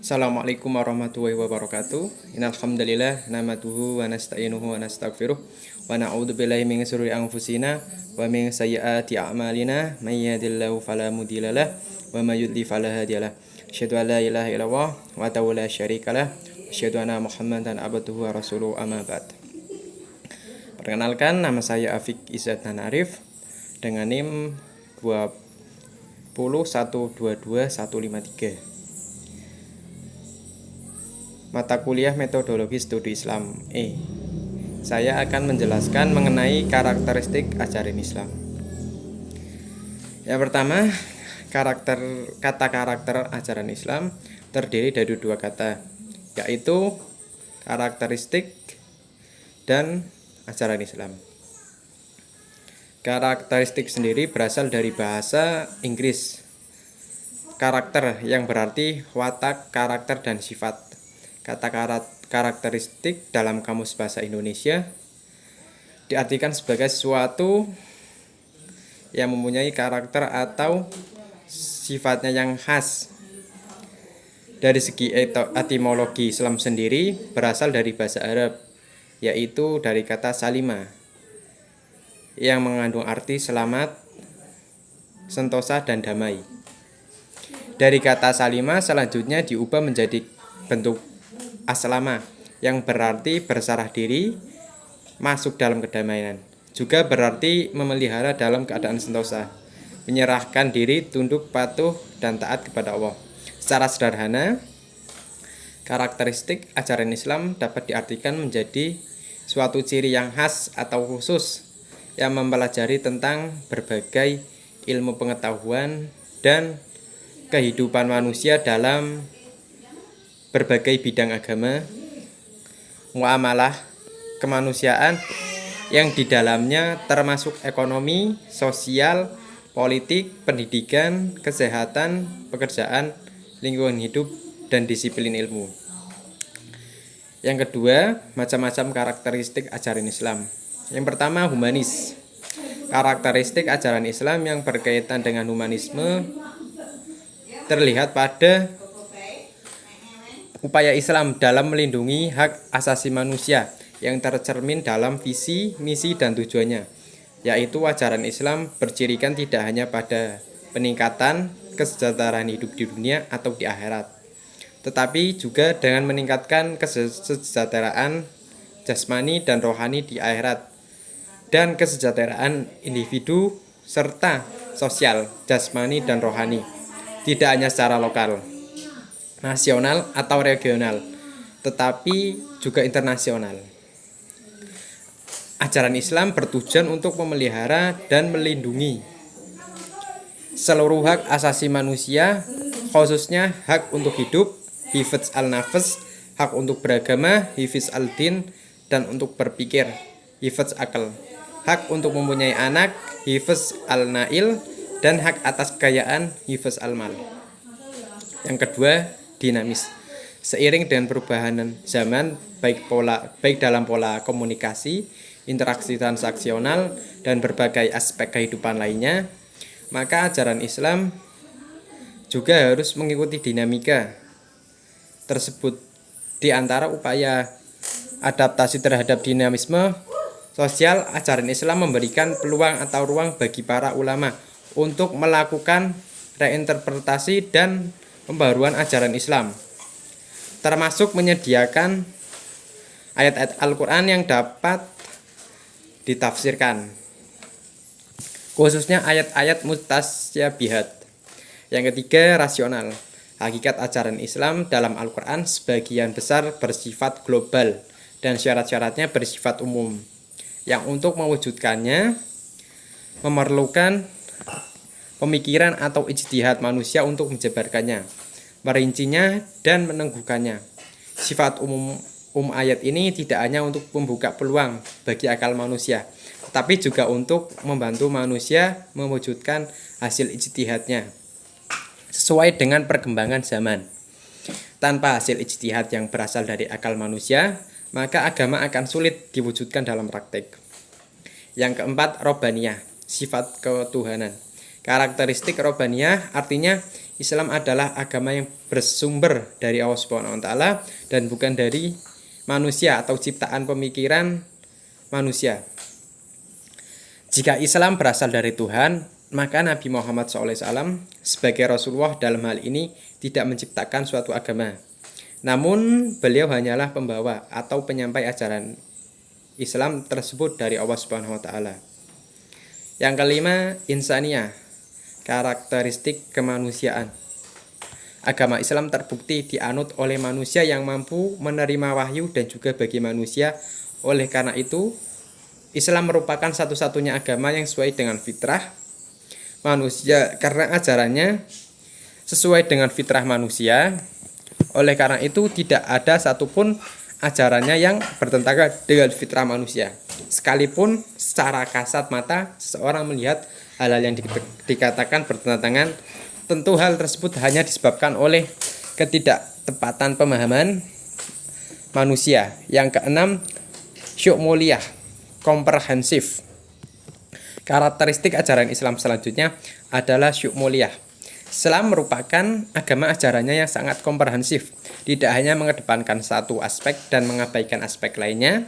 Assalamualaikum warahmatullahi wabarakatuh. Innal hamdalillah nahmaduhu wa nasta'inuhu wa nastaghfiruh wa na'udzu billahi min syururi anfusina wa min sayyiati a'malina may yahdihillahu fala mudhillalah wa may yudhlil fala hadiyalah. Asyhadu an la ilaha illallah wa la syarikalah. Asyhadu anna Muhammadan abduhu wa rasuluhu amma ba'd. Perkenalkan, nama saya Afik Izzat Arif dengan NIM 20122 153. Mata kuliah Metodologi Studi Islam E. Saya akan menjelaskan mengenai karakteristik ajaran Islam. Yang pertama, kata karakter ajaran Islam terdiri dari dua kata, yaitu karakteristik dan ajaran Islam. Karakteristik sendiri berasal dari bahasa Inggris karakter, yang berarti watak, karakter, dan sifat. Kata karakteristik dalam Kamus Bahasa Indonesia diartikan sebagai sesuatu yang mempunyai karakter atau sifatnya yang khas. Dari segi etimologi, Islam sendiri berasal dari bahasa Arab, yaitu dari kata salima yang mengandung arti selamat, sentosa, dan damai. Dari kata salima selanjutnya diubah menjadi bentuk aslama yang berarti berserah diri, masuk dalam kedamaian. Juga berarti memelihara dalam keadaan sentosa, menyerahkan diri, tunduk, patuh, dan taat kepada Allah. Secara sederhana, karakteristik ajaran Islam dapat diartikan menjadi suatu ciri yang khas atau khusus yang mempelajari tentang berbagai ilmu pengetahuan dan kehidupan manusia dalam berbagai bidang agama, muamalah, kemanusiaan yang di dalamnya termasuk ekonomi, sosial, politik, pendidikan, kesehatan, pekerjaan, lingkungan hidup, dan disiplin ilmu. Yang kedua, macam-macam karakteristik ajaran Islam. Yang pertama, humanis. Karakteristik ajaran Islam yang berkaitan dengan humanisme terlihat pada upaya Islam dalam melindungi hak asasi manusia yang tercermin dalam visi, misi, dan tujuannya, yaitu ajaran Islam bercirikan tidak hanya pada peningkatan kesejahteraan hidup di dunia atau di akhirat, tetapi juga dengan meningkatkan kesejahteraan jasmani dan rohani di akhirat, dan kesejahteraan individu serta sosial, jasmani, dan rohani, tidak hanya secara lokal, nasional atau regional, tetapi juga internasional. Ajaran Islam bertujuan untuk memelihara dan melindungi seluruh hak asasi manusia, khususnya hak untuk hidup, hifz al-nafs, hak untuk beragama, hifz al-din, dan untuk berpikir, hifz akal, hak untuk mempunyai anak, hifz al-nail, dan hak atas kekayaan, hifz al-mal. Yang kedua, dinamis. Seiring dengan perubahan zaman, baik dalam pola komunikasi, interaksi transaksional, dan berbagai aspek kehidupan lainnya, maka ajaran Islam juga harus mengikuti dinamika tersebut. Di antara upaya adaptasi terhadap dinamisme sosial, ajaran Islam memberikan peluang atau ruang bagi para ulama untuk melakukan reinterpretasi dan pembaruan ajaran Islam, termasuk menyediakan ayat-ayat Al-Quran yang dapat ditafsirkan, khususnya ayat-ayat mutasyabihat. Yang ketiga, rasional. Hakikat ajaran Islam dalam Al-Quran sebagian besar bersifat global dan syarat-syaratnya bersifat umum, yang untuk mewujudkannya memerlukan pemikiran atau ijtihad manusia untuk menjabarkannya, merincinya, dan meneguhkannya. Sifat umum ayat ini tidak hanya untuk membuka peluang bagi akal manusia, tetapi juga untuk membantu manusia mewujudkan hasil ijtihadnya sesuai dengan perkembangan zaman. Tanpa hasil ijtihad yang berasal dari akal manusia, maka agama akan sulit diwujudkan dalam praktik. Yang keempat, robaniyah, sifat ketuhanan. Karakteristik robaniyah artinya Islam adalah agama yang bersumber dari Allah Subhanahu wa taala dan bukan dari manusia atau ciptaan pemikiran manusia. Jika Islam berasal dari Tuhan, maka Nabi Muhammad SAW sebagai Rasulullah dalam hal ini tidak menciptakan suatu agama. Namun beliau hanyalah pembawa atau penyampai ajaran Islam tersebut dari Allah Subhanahu wa taala. Yang kelima, insaniyah, karakteristik kemanusiaan. Agama Islam terbukti dianut oleh manusia yang mampu menerima wahyu dan juga bagi manusia. Oleh karena itu, Islam merupakan satu-satunya agama yang sesuai dengan fitrah manusia karena ajarannya sesuai dengan fitrah manusia. Oleh karena itu, tidak ada satupun ajarannya yang bertentangan dengan fitrah manusia. Sekalipun secara kasat mata seseorang melihat hal-hal yang dikatakan bertentangan, tentu hal tersebut hanya disebabkan oleh ketidaktepatan pemahaman manusia. Yang keenam, syumuliyah, komprehensif. Karakteristik ajaran Islam selanjutnya adalah syumuliyah. Islam merupakan agama ajarannya yang sangat komprehensif, tidak hanya mengedepankan satu aspek dan mengabaikan aspek lainnya,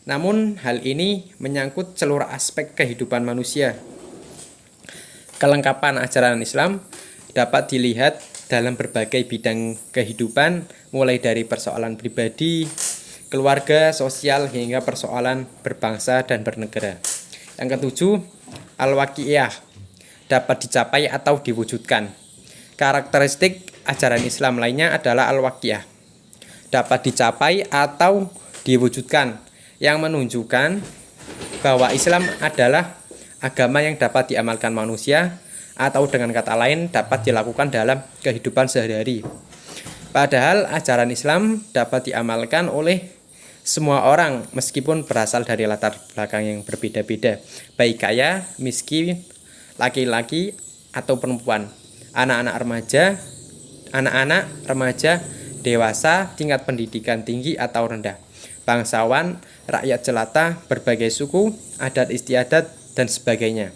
namun hal ini menyangkut seluruh aspek kehidupan manusia. Kelengkapan ajaran Islam dapat dilihat dalam berbagai bidang kehidupan, mulai dari persoalan pribadi, keluarga, sosial, hingga persoalan berbangsa dan bernegara. Yang ketujuh, al-waqi'iyah, dapat dicapai atau diwujudkan. Karakteristik ajaran Islam lainnya adalah al-waqi'iyah, dapat dicapai atau diwujudkan, yang menunjukkan bahwa Islam adalah agama yang dapat diamalkan manusia, atau dengan kata lain dapat dilakukan dalam kehidupan sehari-hari. Padahal ajaran Islam dapat diamalkan oleh semua orang meskipun berasal dari latar belakang yang berbeda-beda, baik kaya, miskin, laki-laki atau perempuan, anak-anak remaja, dewasa, tingkat pendidikan tinggi atau rendah, bangsawan, rakyat jelata, berbagai suku, adat istiadat, dan sebagainya.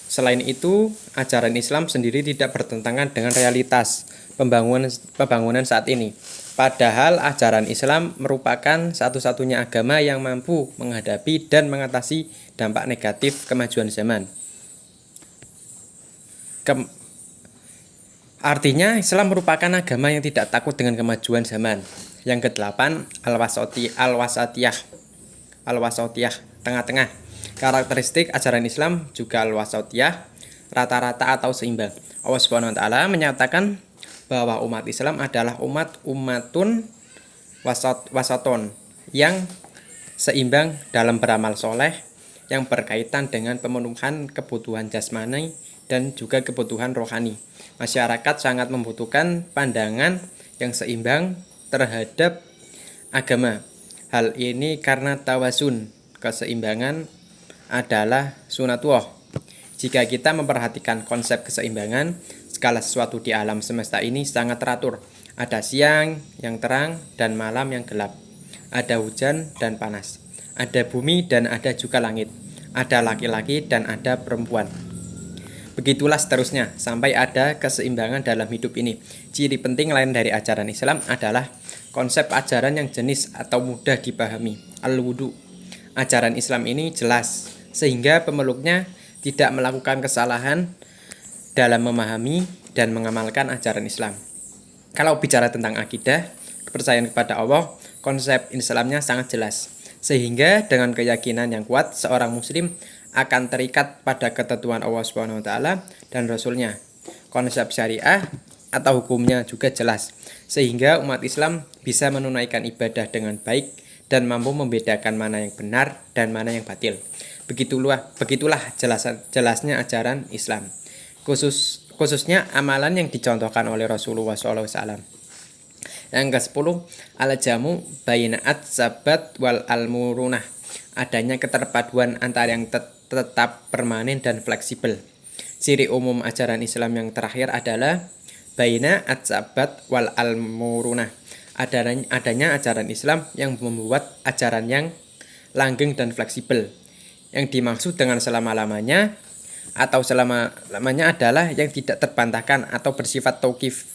Selain itu, ajaran Islam sendiri tidak bertentangan dengan realitas pembangunan saat ini. Padahal ajaran Islam merupakan satu-satunya agama yang mampu menghadapi dan mengatasi dampak negatif kemajuan zaman. Artinya Islam merupakan agama yang tidak takut dengan kemajuan zaman. Yang kedelapan, al-wasatiyah, tengah-tengah. Karakteristik ajaran Islam juga al-wasatiyah, rata-rata atau seimbang. Allah Subhanahu wa taala menyatakan bahwa umat Islam adalah umatun wasaton yang seimbang dalam beramal soleh yang berkaitan dengan pemenuhan kebutuhan jasmani dan juga kebutuhan rohani. Masyarakat sangat membutuhkan pandangan yang seimbang terhadap agama. Hal ini karena tawasun, keseimbangan adalah sunatullah. Jika kita memperhatikan konsep keseimbangan, segala sesuatu di alam semesta ini sangat teratur. Ada siang yang terang dan malam yang gelap. Ada hujan dan panas. Ada bumi dan ada juga langit. Ada laki-laki dan ada perempuan. Begitulah seterusnya sampai ada keseimbangan dalam hidup ini. Ciri penting lain dari ajaran Islam adalah konsep ajaran yang jenis atau mudah dipahami, al-wudu. Ajaran Islam ini jelas sehingga pemeluknya tidak melakukan kesalahan dalam memahami dan mengamalkan ajaran Islam. Kalau bicara tentang akidah, kepercayaan kepada Allah, konsep Islamnya sangat jelas. Sehingga dengan keyakinan yang kuat, seorang muslim akan terikat pada ketentuan Allah Subhanahu wa taala dan Rasul-Nya. Konsep syariah atau hukumnya juga jelas, sehingga umat Islam bisa menunaikan ibadah dengan baik dan mampu membedakan mana yang benar dan mana yang batil. Begitulah jelasnya ajaran Islam. Khususnya amalan yang dicontohkan oleh Rasulullah SAW. Yang ke-10, al-jamu baina at-sabat wal al-murunah. Adanya keterpaduan antara yang tetap, permanen dan fleksibel. Ciri umum ajaran Islam yang terakhir adalah baina at-sabat wal al-murunah. Adanya ajaran Islam yang membuat ajaran yang langgeng dan fleksibel. Yang dimaksud dengan selama-lamanya atau selama-lamanya adalah yang tidak terbantahkan atau bersifat tauqif.